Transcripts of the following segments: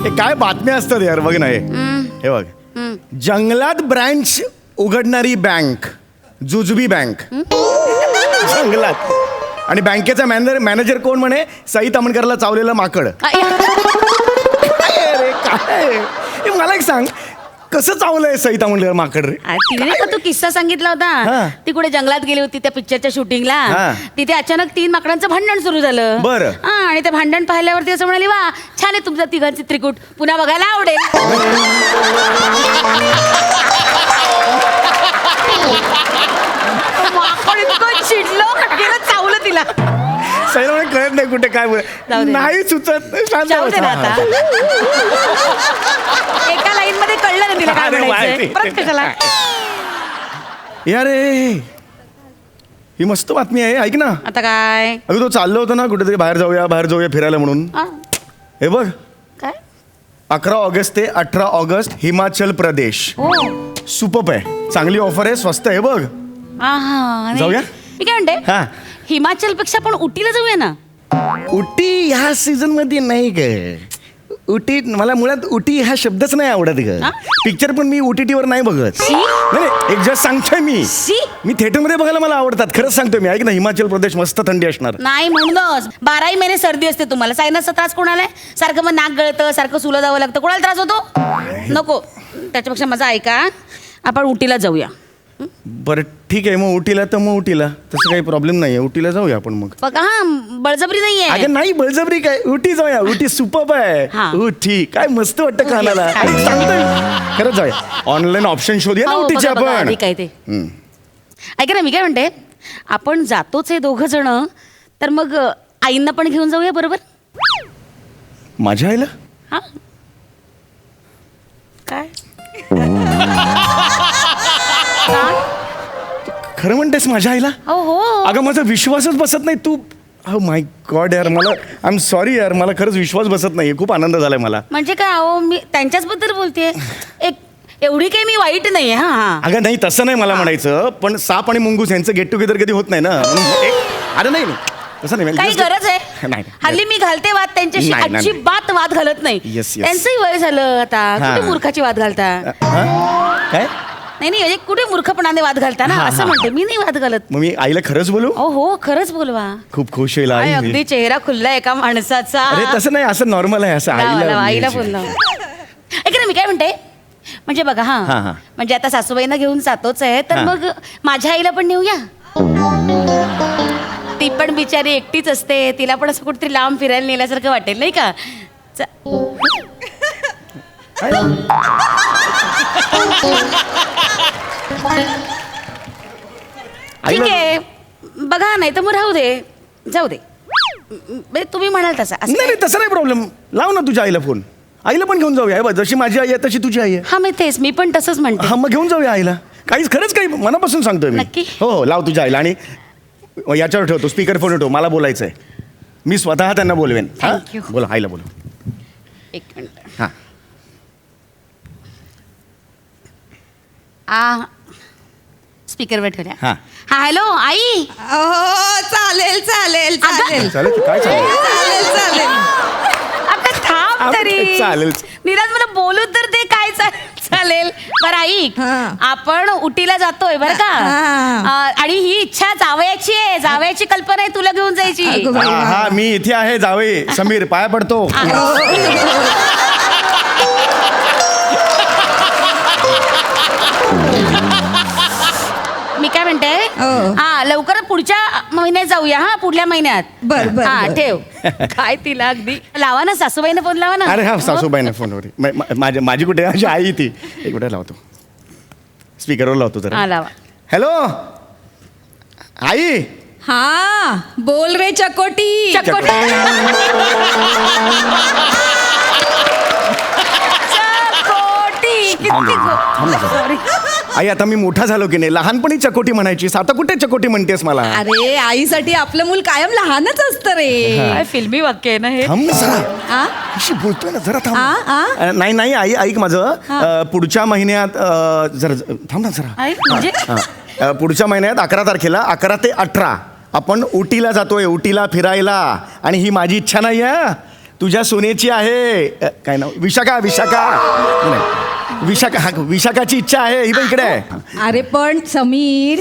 हे काय बातम्या असतात यार, बघ ना हे बघ. जंगलात ब्रँच उघडणारी बँक, जुजबी बँक. जंगलात. आणि बँकेचा मॅनेजर कोण म्हणे? सई तामणकरला चावलेलं माकड. अरे काय हे, मला एक सांग, कसं चावलंय सई तामणकर माकड रे? तिने का तू किस्सा सांगितला होता, ती कुठे जंगलात गेली होती त्या पिक्चरच्या शूटिंगला. तिथे अचानक 3 माकडांचं भांडण सुरू झालं. बरं. आणि ते भांडण पाहिल्यावरती असं म्हणाली, वा छान आहे तुमचं तिघांची त्रिकूट, पुन्हा बघायला आवडेल. माकड इतकं चिडलं, गेलं चावलं तिला. सई तामणकर कळत नाही कुठे काय नाही सुचत. जाऊ दे ना आता. एका लाईन मध्ये कळलं ना तिला काय म्हणायचंय. परत कशाला? यार ही मस्त बातमी आहे, ऐक ना. आता काय? अगं तो चाललो होतो ना कुठेतरी बाहेर जाऊया फिरायला म्हणून. हे बघ, काय 11 ऑगस्ट ते 18 ऑगस्ट हिमाचल प्रदेश. सुपर्ब आहे, चांगली ऑफर आहे, स्वस्त आहे बघ. जाऊया? मी काय म्हणते, हा. हिमाचल पेक्षा पण उटीला जाऊया ना. उटी ह्या सीझन मध्ये नाही ग. उटी मला मुळात उटी हा शब्दच नाही आवडत ग. पिक्चर पण मी OTT-वर नाही बघत. नाही एक जस्ट सांगतोय मी थिएटरमध्ये बघायला मला आवडतात, खरंच सांगतोय मी. ऐक ना, हिमाचल प्रदेश मस्त थंडी असणार. नाही म्हणूनच 12 महिने सर्दी असते तुम्हाला. सायनसचा त्रास कोणाला आहे? सारखं मग नाक गळतं, सारखं सुलं जावं लागतं, कोणाला त्रास होतो? नको. त्याच्यापेक्षा माझं ऐका, आपण उटीला जाऊया. बरं ठीक आहे, मग उटीला तर मग उटीला, तसं काही प्रॉब्लेम नाही आहे. उटीला जाऊया आपण मग. बघा हा, बळजबरी नाहीये. अगं नाही बळजबरी काय, उटी जाऊया. उटी सुपर्ब आहे. उटी काय मस्त वाटतं कानाला. सांगतोय खरंच जाऊया. ऑनलाईन ऑप्शन शोधूया ना उटीचे आपण. काय ते ऐका ना, मी काय म्हणते, आपण जातोच आहे 2 जण, तर मग आईंना पण घेऊन जाऊया बरोबर. माझ्या आईला? हा काय खरं म्हणतेस माझ्या आईला? हो. अगं माझा विश्वासच बसत नाही. तू हो माय गॉड यार, मला आय एम सॉरी यार, मला खरंच विश्वास बसत नाही. खूप आनंद झालाय मला. म्हणजे काय हो, मी त्यांच्याच बद्दल बोलतेय. एवढी काही मी वाईट नाहीये. हा अगं नाही तसं नाही मला म्हणायचं, पण साप आणि मुंगूस यांचं गेट टुगेदर कधी होत नाही ना. अरे नाही तसं नाही. काही गरज आहे? हल्ली मी घालते वाद त्यांच्याशी, अजिबात वाद घालत नाही. त्यांचंही वय झालं आता, कुठे मूर्खाची वाद घालता? काय? नाही म्हणजे कुठे मूर्खपणाने वाद घालता ना, असं म्हणते मी. नाही वाद घालत. मग मी आईला खरंच बोलू? हो खरंच बोलवा. खूप खुश होईल आई. अगदी चेहरा खुलला एका माणसाचा. अरे तसं नाही, असं नॉर्मल आहे. असं आईला बोलला. ऐक ना, मी काय म्हणते, म्हणजे बघा हा, म्हणजे आता सासूबाईंना घेऊन जातोच आहे, तर मग माझ्या आईला पण नेऊया. ती पण बिचारी एकटीच असते, तिला पण असं कुठेतरी लांब फिरायला नेल्यासारखं वाटेल नाही का? ठीक आहे बघा, नाही तर मग राहू दे, जाऊ दे. तुम्ही म्हणाल तसा. नाही तसं नाही प्रॉब्लेम. लाव ना तुझ्या आईला फोन. आईला पण घेऊन जाऊया. जशी माझी आई आहे तशी तुझी आई आहे. हा मी तेच, मी पण तसंच म्हणते. हा मग घेऊन जाऊया आईला. काहीच खरंच काही मनापासून सांगतोय मी. नक्की? हो लाव तुझ्या आईला. आणि याच्यावर ठेवतो, स्पीकर फोन ठेवतो, मला बोलायचंय. मी स्वतः त्यांना बोलवेन. बोला आईला बोला. एक मिनिट. स्पीकरवर ठेवल्या. हा हॅलो आई. चालेल चालेल चालेल चालेल काय चालेल. आता थांब तरी. चालेल. निराज मला बोलू तर ते काय चालेल. बरं आई, आपण उटीला जातोय बरं का, आणि ही इच्छा जावयाची आहे. जावयाची कल्पना आहे तुला घेऊन जायची. हा मी इथे आहे जावे. समीर पाया पडतो. मी काय म्हणते, लवकर पुढच्या महिन्यात जाऊया. हा पुढल्या महिन्यात. बर ठेव. काय तिला अगदी लावा ना, सासूबाईने फोन लावा ना. अरे हा सासूबाईने फोनवर. माझी कुठे माझी आई ती. एक कुठे लावतो, स्पीकरवर लावतो तर. लावा. हॅलो आई. हा बोल रे चकोटी. सॉरी आई, आता मी मोठा झालो की नाही. लहानपणी चकोटी म्हणायचीस, आता कुठे चकोटी म्हणतेस मला? अरे आईसाठी आपलं मूल कायम लहानच असतं रे. काय फिल्मी वाक्य आहे ना हे. थांब जरा, बोलतोय ना जरा थांब. नाही आई ऐक माझं. पुढच्या महिन्यात जरा थांब ना जरा. पुढच्या महिन्यात 11 तारखेला 11 ते 18 आपण उटीला जातोय. उटीला फिरायला. आणि ही माझी इच्छा नाही आहे, तुझ्या सोनेची आहे काय नाव विशाखा नाही विशाखाची इच्छा आहे ही पण इकडे आहे. अरे पण समीर,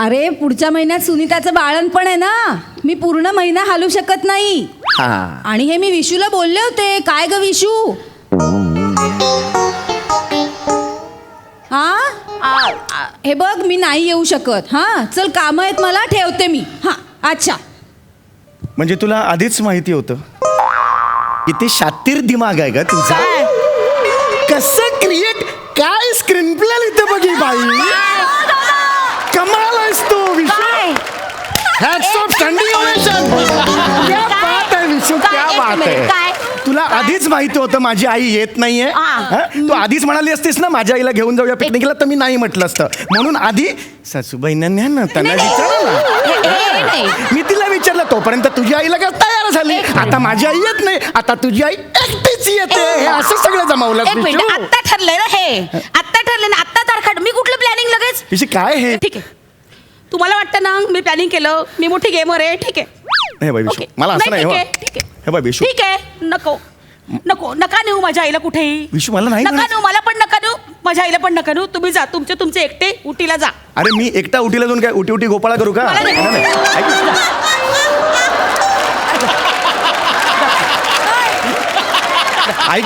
अरे पुढच्या महिन्यात सुनीताचं बाळणपण आहे ना, मी पूर्ण महिना हालू शकत नाही. हा आणि हे मी विशूला बोलले होते. काय ग विशू? हे बघ मी नाही येऊ शकत. हा चल, काम आहेत मला, ठेवते मी. हा अच्छा. म्हणजे तुला आधीच माहिती होतं? किती शातीर दिमाग आहे का तुझा? कसं क्रिएट काय स्क्रीन प्ले लिहिते बघी बाई. कमाल आहेस तू Vishu. Hats off standing ovation. क्या बात आहे विशू, क्या बात आहे. तुला आधीच माहिती होतं माझी आई येत नाहीये. तू आधीच म्हणाली असतीस ना माझ्या आईला घेऊन जाऊया पिकनिकला, तर मी नाही म्हटलं असतं. म्हणून आधी सासूबाईंना न्या ना, त्यांना विचारलं. मी तिला विचारलं तोपर्यंत तुझी आईला काय तयार झाली. आता माझी आई येत नाही, आता तुझी आई एकटीच येते. हे असं सगळं जमावलं. आता ठरलंय ना हे, आता ठरलंय ना, आता तारखा. मी कुठलं प्लॅनिंग लगेच? विषय काय हे? ठीक आहे, तुम्हाला वाटतं ना मी प्लॅनिंग केलं, मी मोठी गेमर आहे. ठीक आहे, हे बाई विशू, मला असं नाही. ठीक हो. आहे, ठीक आहे, हे बाई विशू, ठीक आहे. नका नेऊ माझ्या आईला कुठेही. विशू मला नाही नका म्हणायचं. नेऊ, मला पण नका नेऊ, माझ्या आईला पण नका नेऊ. तुम्ही जा, तुमचे एकटे उटीला जा. अरे मी एकटा उटीला जाऊन काय उटी गोपाळा करू का? मला नाही. नाही, नाही. ऐक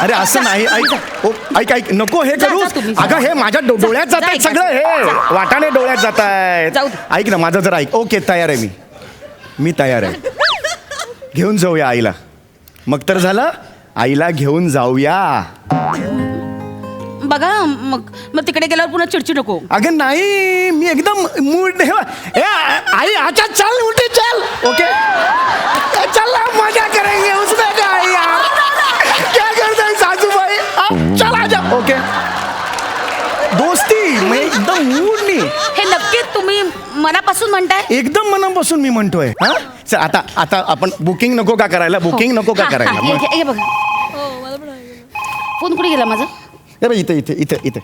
अरे असं नाही. ऐक नको हे करू. तुम्ही जा. अगं हे माझ्या डोळ्यात जात आहेत जा, सगळं. हे वाटाणे डोळ्यात जात आहेत. जाऊ दे. ऐक ना माझं जर ऐक. ओके तयार आहे मी तयार आहे. घेऊन जाऊया आईला. मग तर झालं, आईला घेऊन जाऊया. बघा मग तिकडे गेल्यावर पुन्हा चिडचिड नको. अगं नाही, मी एकदम मूड आई अच्छा चल उठे चल. ओके चल मजा करेंगे उसमें क्या है यार. क्या करता है सासूबाई. चल आजा. ओके दोस्ती मैं एकदम मूड नाही. हे नक्की तुम्ही मनापासून म्हणताय? एकदम मनापासून मी म्हणतोय. हा चल आता आपण बुकिंग नको का करायला. बुकिंग नको का करायला. मग हे बघा, फोन कुठे गेला माझा? हे बघ इथे.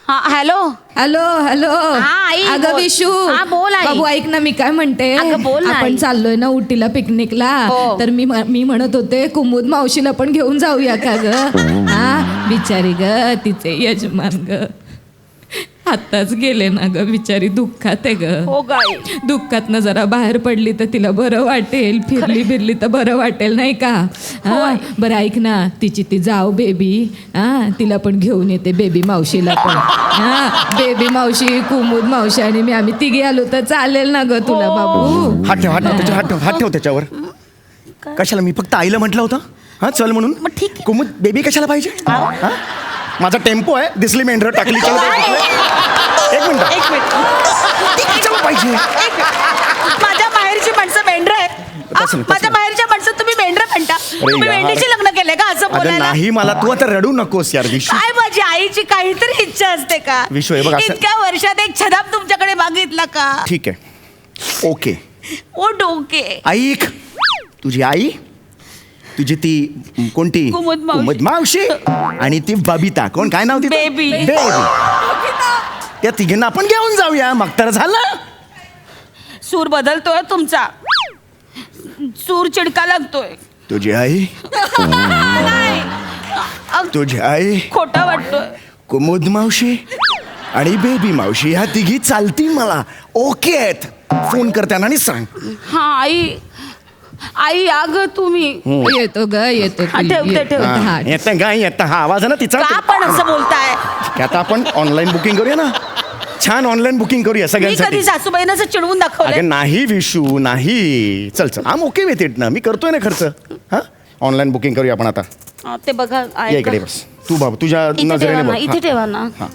हा हॅलो. हा आई, अगं बोल. विशू. हा, बोल आई. बाबू ऐक ना, मी काय म्हणते. अगं, बोल ना, आपण आई. चाललोय ना उटीला पिकनिकला. हो. तर मी म्हणत होते कुमुद मावशीला पण घेऊन जाऊया का ग. हा बिचारी ग, तिचे यजमान ग आत्ताच गेले ना ग. बिचारी दुःखात आहे ग. हो गाई. दुःखातनं जरा बाहेर पडली तर तिला बरं वाटेल. फिरली तर बरं वाटेल नाही का. हा बरं ऐक ना, तिची ती जाऊ बेबी. हा तिला पण घेऊन येते, बेबी मावशीला पण. हा बेबी मावशी, कुमुद मावशी आणि आम्ही तिघी आलो तर चालेल ना ग तुला बाबू. हात ठेव त्याच्यावर. कशाला? मी फक्त आईला म्हटलं होतं हा चल म्हणून. मग ठीक आहे. कुमुद बेबी कशाला पाहिजे. हा? माझा टेम्पो आहे, दिसली मेंढर टाकली. चल एक मिनिट कशाला पाहिजे. माझ्या बाहेरची माणसं मेंढर आहे. तसं नाही. माझ्या बाहेरच्या माणसं तुम्ही मेंढर म्हणता. तुम्ही यार. मेंढीशी लग्न केलंय का असं अगं बोलायला? नाही, मला तू आता रडू नकोस यार विशू. काय माझी आईची काहीतरी इच्छा असते का? विशू, हे बघ असं- इतक्या वर्षात एक छदाम तुमच्याकडे मागितला का? ठीक आहे ओके. ओ डोके. ऐक, तुझी आई, तुझी ती कोणती कुमुद मावशी आणि ती बबिता. कोण काय नाव तिचं? बेबी. त्या तिघींना आपण घेऊन जाऊया. मग तर झालं. सूर बदलतोय तुमचा. सूर चिडका लागतोय. तुझी आई, नाही. तुझी आई, खोटा वाटतोय. कुमुद मावशी आणि बेबी मावशी ह्या तिघी चालतील मला. ओके आहेत. फोन करताना आणि सांग. हा आई अग तुम्ही. येतो ग येतो. हा, ठेव. हा. येतं काय येतं. हा आवाज आहे ना तिचा. का पण असं बोलताय? आता आपण ऑनलाईन बुकिंग करूया ना. छान ऑनलाईन बुकिंग करूया मी सगळ्यांसाठी. कधी सासूबाईंना असं चिडवून दाखवलंय? अगं नाही विशू नाही. चल आम ओके विथ इट ना. मी करतोय ना खर्च. हा ऑनलाईन बुकिंग करूया आपण आता. ते बघा या इकडे बस. तू बाबा तुझ्या इथे ठेवा नजरेने ना, बघ. इथे ठेवा ना. हा.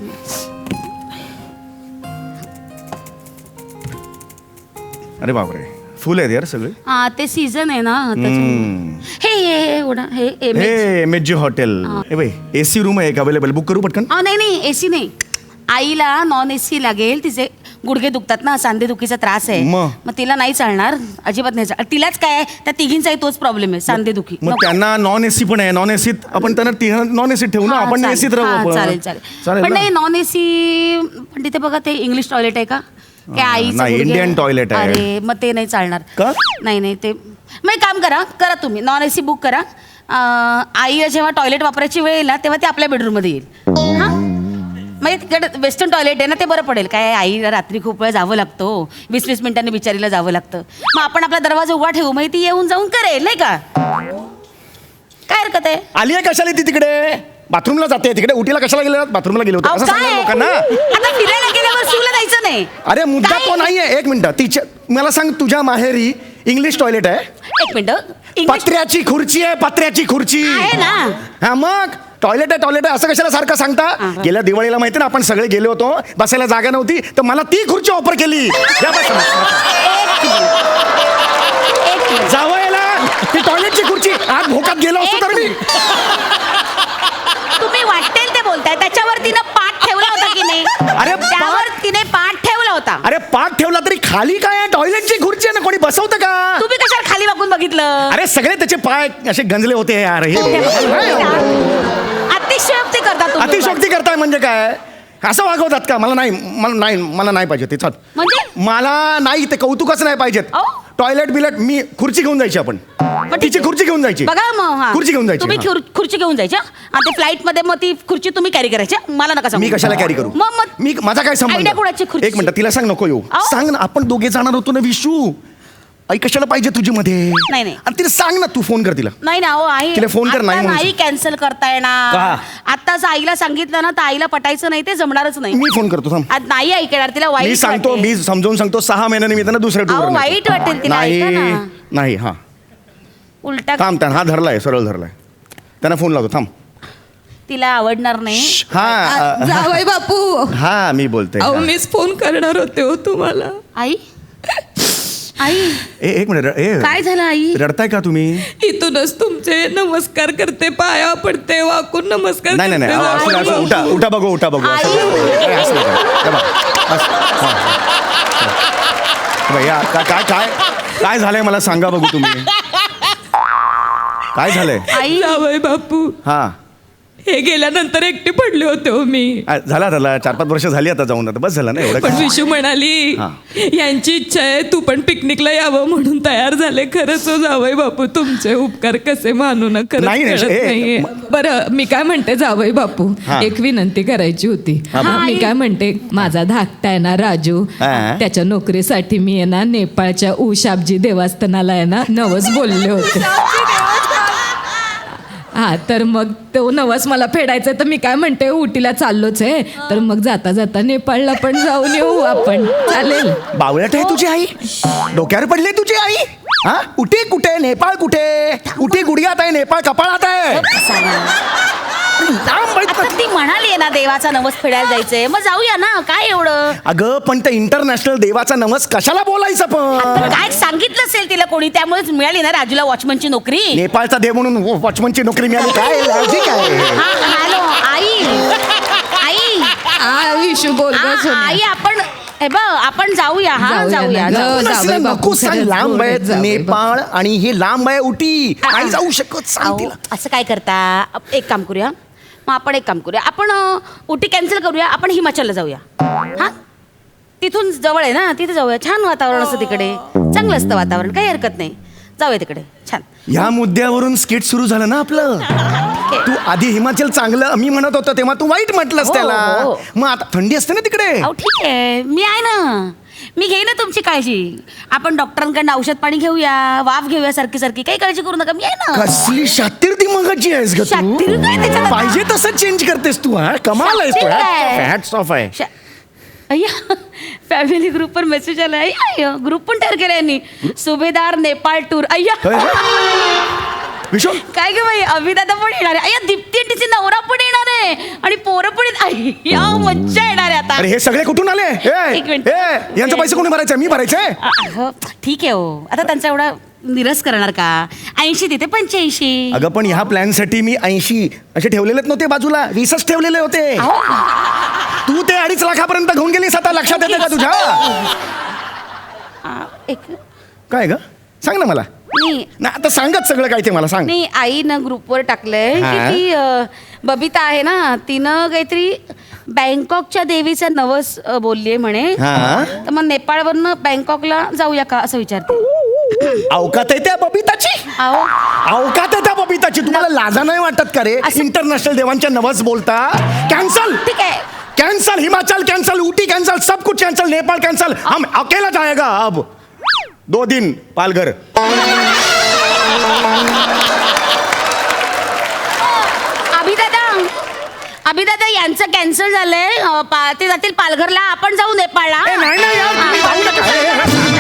अरे बापरे, फुल आहेत यार सगळे. हा ते सीझन आहे ना त्याच्यामुळे. हे ओढा हे हे मेजी हॉटेल. हे बाई एसी रूम आहे एक अवेलेबल. बुक करू पटकन. नाही एसी नाही. आईला नॉन एसी लागेल. तिचे गुडघे दुखतात ना, सांधेदुखीचा त्रास आहे. मग तिला नाही चालणार, अजिबात नाही चालणार. तिलाच काय आहे, त्या तिघींचाही तोच प्रॉब्लेम आहे, सांधेदुखी. मग त्यांना नॉन एसी पण आहे. नॉन एसीत आपण त्यांना नॉन एसीत ठेवू ना. आपण एसीत राहू. चालेल पण चालेल नाही नॉन एसी. पण तिथे बघा ते इंग्लिश टॉयलेट आहे का? काय आईचं नाही, गुडघे- इंडियन टॉयलेट आहे. अरे मग ते नाही चालणार. का? नाही ते मग एक काम करा तुम्ही नॉन AC बुक करा. आईला जेव्हा टॉयलेट वापरायची वेळ येईल ना तेव्हा ते आपल्या बेडरूममध्ये येईल. हां म्हणजे तिकडे वेस्टर्न टॉयलेट आहे ना, ते बरं पडेल. काय आईला रात्री खूप वेळ जावं लागतो, 20-20 मिनिटांनी बिचारीला जावं लागतं. मग आपण आपला दरवाजा उघडा ठेवू, मग ती येऊन जाऊन करेल नाही का. काय हरकत आहे. आली आहे कशाला ती तिकडे बाथरूमला जाते तिकडे. उटीला कशाला गेले बाथरूमला गेले होते अहो, असं काय सांगा लोकांना. आता फिरायला गेल्यावर सूला जायचं नाही. अरे मुद्दा काय? तो नाहीये. एक मिनिट तिच्या मला सांग तुझ्या माहेरी इंग्लिश टॉयलेट आहे. एक मिनिट पत्र्याची खुर्ची आहे पत्र्याची खुर्ची आहे ना. हा मग टॉयलेट आहे असं कशाला सारखं सांगता. गेल्या दिवाळीला माहिती ना आपण सगळे गेलो होतो, बसायला जागा नव्हती तर मला ती खुर्ची ऑफर केली. या बस. जावयाला ती टॉयलेटची खुर्ची आज भोकात गेलो असतो तर मी. तुम्ही वाटेल ते बोलताय. त्याच्यावर तिनं पाठ ठेवला होता की नाही. अरे त्यावर तिने पाठ ठेवला होता. अरे पाठ ठेवला तरी खाली काय आहे? टॉयलेटची खुर्ची आहे ना, कोणी बसवतं का. तुम्ही कशाला खाली वाकून बघितलं. अरे सगळे त्याचे पाय असे गंजले होते यार. हे अतिशयोक्ती करता तुम्ही. अतिशोक्ती करताय म्हणजे काय. असं वागवतात का. मला नाही पाहिजे ते. चल म्हणजे मला नाही ते कौतुकच नाही पाहिजेत. अहो. टॉयलेट बिलेट मी खुर्ची घेऊन जायची आपण. ठीक तिची आहे. खुर्ची घेऊन जायची. बघा मग हा. खुर्ची घेऊन जायची. तुम्ही हा. खुर्ची घेऊन जायच्या आणि ते फ्लाईट मध्ये मग ती खुर्ची तुम्ही कॅरी करायच्या. मला नका सांगू. मी कशाला कॅरी करू. मग मी माझा काय आयडिया संबंध. कोणाची खुर्ची? एक मिनिट तिला सांग नको येऊ. अहो. सांग ना आपण दोघे जाणार होतो ना विशू. आई कशाला पाहिजे तुझी मध्ये. नाही. आणि तिला सांग ना तू फोन कर तिला. नाही ना. आई तिला फोन कर, नाही म्हणून नाही कॅन्सल करता येणार. का? आताच आईला सांगितलं ना तर आईला पटायचं नाही, ते जमणारच नाही. मी फोन करतो थांब. आज नाही ऐकणार. तिला मी वाईट सांगतो वाटेल. मी समजावून सांगतो 6 महिन्यांनी मी त्यांना दुसऱ्या अहो, टूर वाईट वाटेल तिला. ऐका नाही ना. नाही हा उलटा थांब हा धरलाय सरळ धरलाय. त्यांना फोन लावतो थांब. तिला आवडणार नाही. हा जावई बापू हा मी बोलते. अहो मीच फोन करणार होते हो तुम्हाला. आई एक मिनिट काय झालं आई. रडताय का तुम्ही. इथूनच तुमचे नमस्कार करते, पाया पडते, वाकून नमस्कार नाही करते. असं उठा बघू उठा बघू आई. अरे, असं नका. हे बघ, असं. हा. भैया काय झालंय मला सांगा बघू तुम्ही. काय झालंय. आई जावई बापू हा हे गेल्यानंतर एकटी पडले होते हो मी. झाला 4-5 वर्ष झाली आता जाऊन. आता बस झालं ना एवढं पण काय. विशू म्हणाली हा. यांची इच्छा आहे तू पण पिकनिकला यावं म्हणून तयार झाले. खरंच हो जावई बापू तुमचे उपकार कसे मानू ना खरंच नाही, कळत ए, नाहीये. बरं मी काय म्हणते जावई बापू हा. एक विनंती करायची होती. हा, हा, मी काय म्हणते माझा धाकटा आहे ना राजू, हा. त्याच्या नोकरीसाठी मी आहे ना नेपाळच्या उशाबजी देवस्थानाला आहे ना नवस बोलले होते. हा तर मग तो नवस मला फेडायचा तर मी काय म्हणते उटीला चाललोच आहे तर मग जाता जाता नेपाळला पण जाऊन येऊ आपण. चालेल. बावळट आहे तुझी आई. डोक्यावर पडली तुझी आई. हा उटी कुठे नेपाळ कुठे. उटी गुडघ्यात आहे नेपाळ कपाळात आहे. लांब आहे. आता ती म्हणाली ना देवाचा नवस फेडायला जायचंय, मग जाऊया ना. काय एवढं. अगं पण ते इंटरनॅशनल देवाचा नवस कशाला बोलायचं पण पण. काय सांगितलं असेल तिला कोणी, त्यामुळेच मिळाली ना राजूला वॉचमनची नोकरी. नेपाळचा देव म्हणून वॉचमनची नोकरी मिळाली. काय लॉजिक आहे. हा हॅलो आई विशू बोल गं सोन्या. आई आपण हे बघ आपण जाऊया. हा जाऊया. जाऊया. नसलं बापू, नको सांग. खरंच लांब बोलत आहे जावई नेपाळ आणि हे लांब आहे उटी. नाही जाऊ शकत सांग अहो, तिला. असं काय करता. एक काम करूया मग आपण उटी कॅन्सल करूया. आपण हिमाचलला जाऊया. हा तिथून जवळ आहे ना, तिथे जाऊया. छान वातावरण असतं तिकडे. चांगलं असतं वातावरण, काही हरकत नाही. जाऊया तिकडे छान. या मुद्द्यावरून स्किट सुरू झालं ना आपलं. तू आधी हिमाचल चांगलं मी म्हणत होतो तेव्हा तू वाईट म्हटलंस हो, त्याला. हो. मग आता थंडी असते ना तिकडे. अहो ठीक आहे, मी आहे ना. मी घेईन ना तुमची काळजी. आपण डॉक्टरांकडनं औषध पाणी घेऊया, वाफ घेऊया सारखी सारखी. काही काळजी करू नका. मी आहे ना. कसली शातीर दिमागाची आहेस ग तू. शातीर काय त्याच्यात? पाहिजे तसं चेंज करतेस तू. हा कमाल आहेस तू. शातीर काय? हॅट्स ऑफ आहे. अय्या फॅमिली ग्रुपवर मेसेज आला. अय्या ग्रुप पण तयार केला यांनी. सुभेदार नेपाळ टूर. अय्या विशू काय ग बाई, अभिदादा पण येणार आहे. अय्या दीप्ती आणि तिचे नवरा पण येणार आहे आणि पोरं पण अय्या मज्जा येणार आहे आता. अरे हे सगळे कुठून आले. एक मिनिट. यांचा पैसे कोणी भरायचे. मी भरायचे. ठीक आहे हो. आता त्यांचा एवढा निरस करणार का. 80 तिथे 85. अगं पण ह्या प्लॅनसाठी मी 80 असे ठेवलेलेच नव्हते बाजूला. 20च ठेवलेले होते. तू ते 2.5 लाखापर्यंत घेऊन गेलीस. आता लक्षात येते का तुझ्या. एक काय ग सांग ना मला. नाही ना आता सांगत सगळं काय ते मला सांग. नाही आईनं ग्रुपवर टाकलंय की हा. ती बबिता आहे ना तिनं काहीतरी बँकॉकच्या देवीचं नवस बोलली आहे म्हणे. हा. तर मग नेपाळवरनं बँकॉकला जाऊया का असं विचारते. अवकात आहे त्या बबिताची, अहो अवकात आहे त्या बबिताची. तुम्हाला लाजा नाही वाटत का रे असं- इंटरनॅशनल देवांच्या नवस बोलता? कॅन्सल, ठीक आहे. Cancel, Himachal cancel, Ooty cancel, सब कुछ कैंसल, नेपाल कैंसल. हम अकेला जाएगा अब 2 दिन पालघर. अभिदादा यांचं कॅन्सल झालंय. ते जातील पालघरला, आपण जाऊ नेपाळला. ए, नाही यार, तुम्ही जाऊ नका.